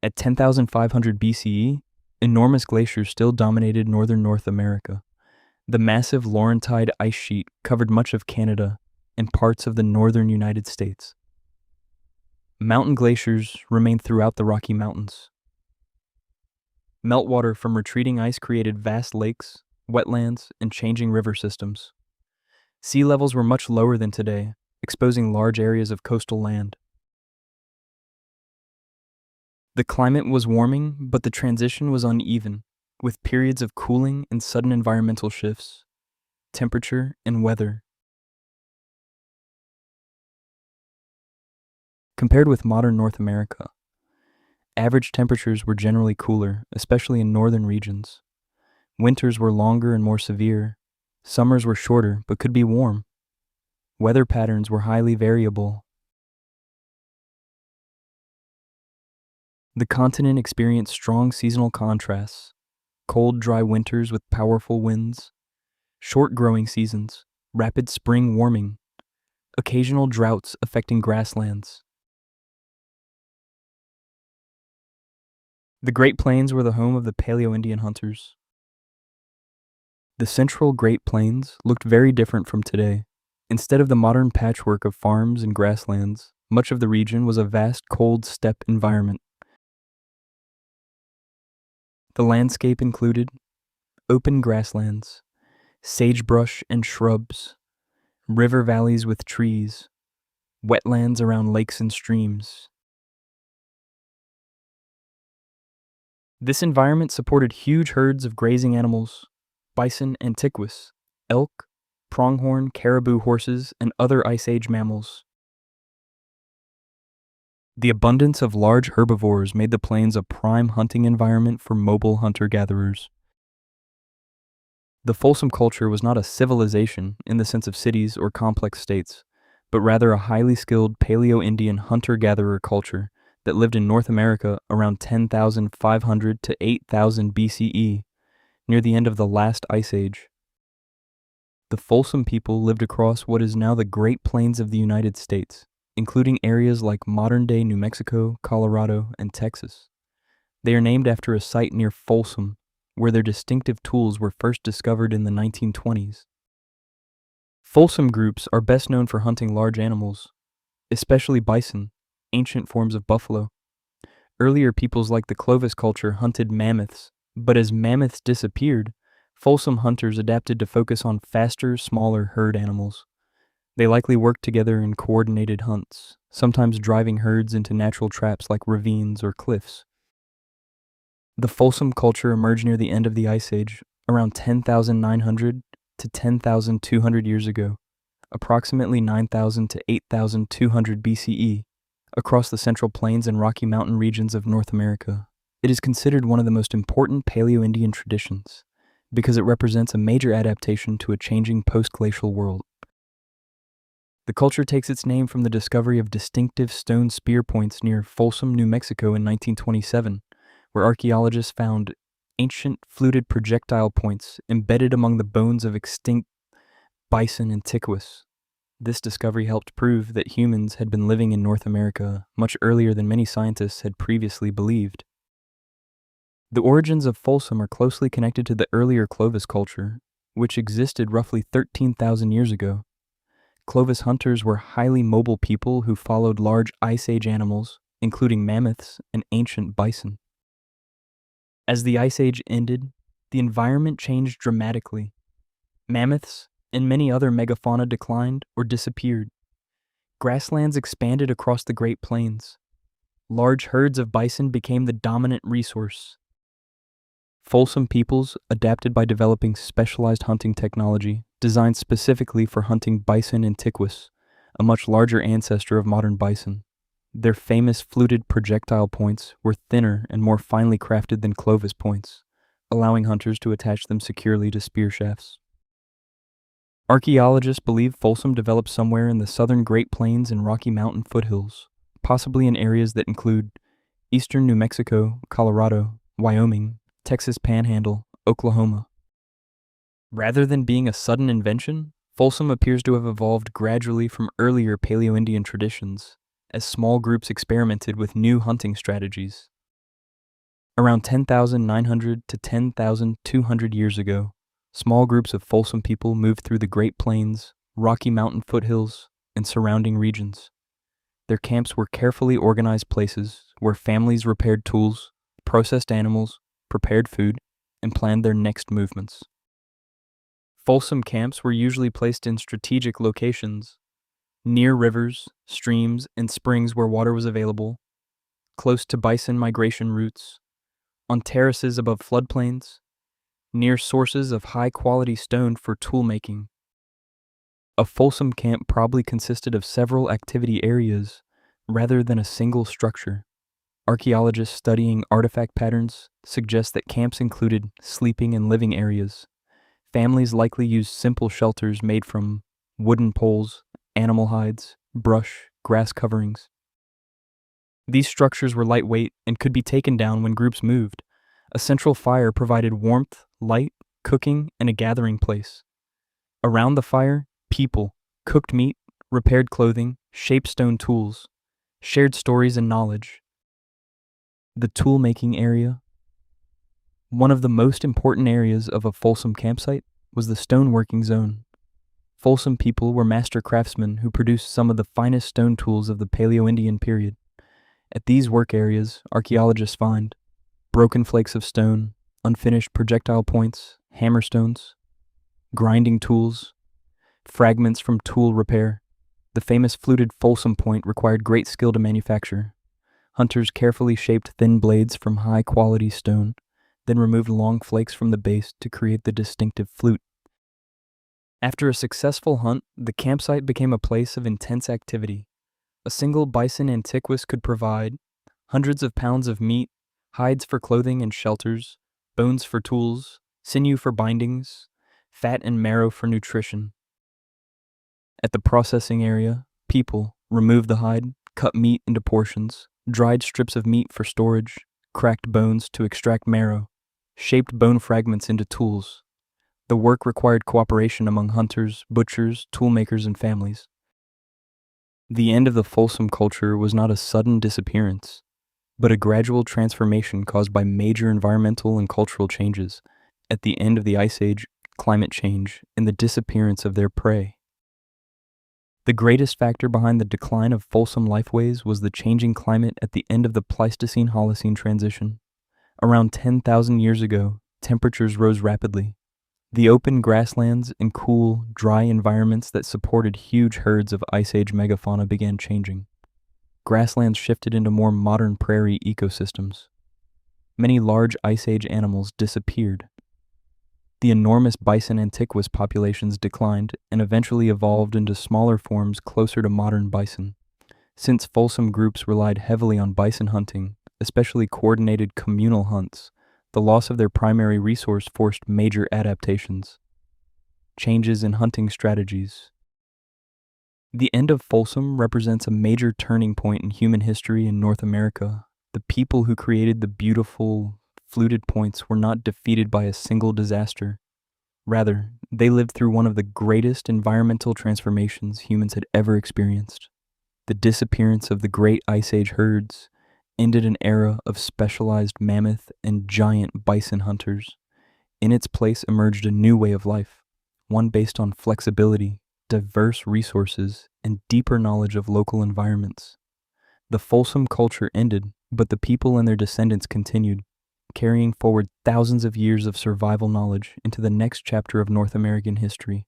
At 10,500 BCE, enormous glaciers still dominated northern North America. The massive Laurentide ice sheet covered much of Canada and parts of the northern United States. Mountain glaciers remained throughout the Rocky Mountains. Meltwater from retreating ice created vast lakes, wetlands, and changing river systems. Sea levels were much lower than today, exposing large areas of coastal land. The climate was warming, but the transition was uneven, with periods of cooling and sudden environmental shifts, temperature, and weather. Compared with modern North America, average temperatures were generally cooler, especially in northern regions. Winters were longer and more severe. Summers were shorter, but could be warm. Weather patterns were highly variable. The continent experienced strong seasonal contrasts: cold, dry winters with powerful winds, short growing seasons, rapid spring warming, occasional droughts affecting grasslands. The Great Plains were the home of the Paleo-Indian hunters. The central Great Plains looked very different from today. Instead of the modern patchwork of farms and grasslands, much of the region was a vast cold steppe environment. The landscape included open grasslands, sagebrush and shrubs, river valleys with trees, wetlands around lakes and streams. This environment supported huge herds of grazing animals: bison, antiquus, elk, pronghorn, caribou horses, and other Ice Age mammals. The abundance of large herbivores made the plains a prime hunting environment for mobile hunter-gatherers. The Folsom culture was not a civilization in the sense of cities or complex states, but rather a highly skilled Paleo-Indian hunter-gatherer culture that lived in North America around 10,500 to 8,000 BCE, near the end of the last Ice Age. The Folsom people lived across what is now the Great Plains of the United States, including areas like modern-day New Mexico, Colorado, and Texas. They are named after a site near Folsom, where their distinctive tools were first discovered in the 1920s. Folsom groups are best known for hunting large animals, especially bison, ancient forms of buffalo. Earlier peoples like the Clovis culture hunted mammoths, but as mammoths disappeared, Folsom hunters adapted to focus on faster, smaller herd animals. They likely worked together in coordinated hunts, sometimes driving herds into natural traps like ravines or cliffs. The Folsom culture emerged near the end of the Ice Age, around 10,900 to 10,200 years ago, approximately 9,000 to 8,200 BCE, across the Central Plains and Rocky Mountain regions of North America. It is considered one of the most important Paleo-Indian traditions because it represents a major adaptation to a changing post-glacial world. The culture takes its name from the discovery of distinctive stone spear points near Folsom, New Mexico in 1927, where archaeologists found ancient fluted projectile points embedded among the bones of extinct bison antiquus. This discovery helped prove that humans had been living in North America much earlier than many scientists had previously believed. The origins of Folsom are closely connected to the earlier Clovis culture, which existed roughly 13,000 years ago. Clovis hunters were highly mobile people who followed large Ice Age animals, including mammoths and ancient bison. As the Ice Age ended, the environment changed dramatically. Mammoths and many other megafauna declined or disappeared. Grasslands expanded across the Great Plains. Large herds of bison became the dominant resource. Folsom peoples adapted by developing specialized hunting technology designed specifically for hunting bison antiquus, a much larger ancestor of modern bison. Their famous fluted projectile points were thinner and more finely crafted than Clovis points, allowing hunters to attach them securely to spear shafts. Archaeologists believe Folsom developed somewhere in the southern Great Plains and Rocky Mountain foothills, possibly in areas that include eastern New Mexico, Colorado, Wyoming, Texas Panhandle, Oklahoma. Rather than being a sudden invention, Folsom appears to have evolved gradually from earlier Paleo-Indian traditions, as small groups experimented with new hunting strategies. Around 10,900 to 10,200 years ago, small groups of Folsom people moved through the Great Plains, Rocky Mountain foothills, and surrounding regions. Their camps were carefully organized places where families repaired tools, processed animals, prepared food, and planned their next movements. Folsom camps were usually placed in strategic locations, near rivers, streams, and springs where water was available, close to bison migration routes, on terraces above floodplains, near sources of high-quality stone for tool making. A Folsom camp probably consisted of several activity areas rather than a single structure. Archaeologists studying artifact patterns suggest that camps included sleeping and living areas. Families likely used simple shelters made from wooden poles, animal hides, brush, grass coverings. These structures were lightweight and could be taken down when groups moved. A central fire provided warmth, light, cooking, and a gathering place. Around the fire, people cooked meat, repaired clothing, shaped stone tools, shared stories and knowledge. The tool-making area. One of the most important areas of a Folsom campsite was the stoneworking zone. Folsom people were master craftsmen who produced some of the finest stone tools of the Paleo-Indian period. At these work areas, archaeologists find broken flakes of stone, unfinished projectile points, hammerstones, grinding tools, fragments from tool repair. The famous fluted Folsom point required great skill to manufacture. Hunters carefully shaped thin blades from high-quality stone, then removed long flakes from the base to create the distinctive flute. After a successful hunt, the campsite became a place of intense activity. A single bison antiquus could provide hundreds of pounds of meat, hides for clothing and shelters, bones for tools, sinew for bindings, fat and marrow for nutrition. At the processing area, people removed the hide, cut meat into portions, dried strips of meat for storage, cracked bones to extract marrow, shaped bone fragments into tools. The work required cooperation among hunters, butchers, toolmakers, and families. The end of the Folsom culture was not a sudden disappearance, but a gradual transformation caused by major environmental and cultural changes at the end of the Ice Age, climate change, and the disappearance of their prey. The greatest factor behind the decline of Folsom lifeways was the changing climate at the end of the Pleistocene-Holocene transition. Around 10,000 years ago, temperatures rose rapidly. The open grasslands and cool, dry environments that supported huge herds of Ice Age megafauna began changing. Grasslands shifted into more modern prairie ecosystems. Many large Ice Age animals disappeared. The enormous Bison antiquus populations declined and eventually evolved into smaller forms closer to modern bison. Since Folsom groups relied heavily on bison hunting, especially coordinated communal hunts, the loss of their primary resource forced major adaptations. Changes in hunting strategies. The end of Folsom represents a major turning point in human history in North America. The people who created the beautiful, fluted points were not defeated by a single disaster. Rather, they lived through one of the greatest environmental transformations humans had ever experienced. The disappearance of the great Ice Age herds ended an era of specialized mammoth and giant bison hunters. In its place emerged a new way of life, one based on flexibility, diverse resources, and deeper knowledge of local environments. The Folsom culture ended, but the people and their descendants continued, carrying forward thousands of years of survival knowledge into the next chapter of North American history.